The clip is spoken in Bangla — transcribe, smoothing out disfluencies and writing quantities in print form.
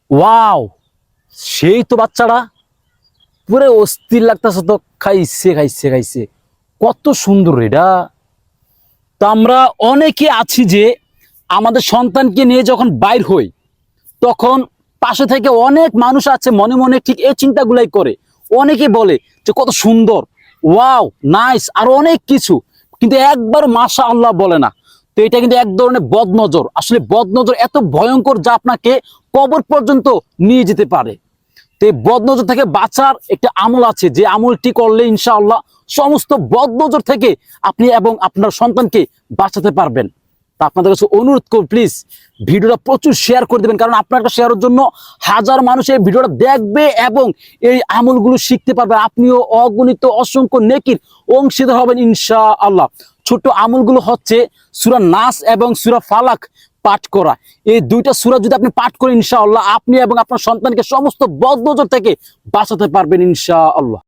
ওয়াও, সেই তো বাচ্চাটা পুরো অস্থির লাগতেছে তো। খাইছে খাইছে খাইছে, কত সুন্দর এটা। তো আমরা অনেকে আছি যে আমাদের সন্তানকে নিয়ে যখন বাইর হই, তখন পাশে থেকে অনেক মানুষ আছে মনে মনে ঠিক এই চিন্তাগুলাই করে। অনেকে বলে যে কত সুন্দর, ওয়াও, নাইস, আর অনেক কিছু, কিন্তু একবার মাশা আল্লাহ বলে না। তো এটা কিন্তু এক ধরনের বদনজর। আসলে বদনজর এত ভয়ঙ্কর যা আপনাকে কবর পর্যন্ত নিয়ে যেতে পারে। তো এই বদনজর থেকে বাঁচার একটা আমল আছে, যে আমলটি করলে ইনশাআল্লাহ সমস্ত বদনজর থেকে আপনি এবং আপনার সন্তানকে বাঁচাতে পারবেন। তা আপনাদের কাছে অনুরোধ করব, প্লিজ ভিডিওটা প্রচুর শেয়ার করে দেবেন, কারণ আপনার একটা শেয়ারের জন্য হাজার মানুষ এই ভিডিওটা দেখবে এবং এই আমলগুলো শিখতে পারবে। আপনিও অগণিত অসংখ্য নেকির অংশীদার হবেন ইনশাআল্লাহ। ছোট্ট আমলগুলো হচ্ছে সূরা নাস এবং সূরা ফালাক পাঠ করা। এই দুইটা সূরা যদি আপনি পাঠ করেন ইনশাআল্লাহ, আপনি এবং আপনার সন্তানকে সমস্ত বদনজর থেকে বাঁচাতে পারবেন ইনশাআল্লাহ।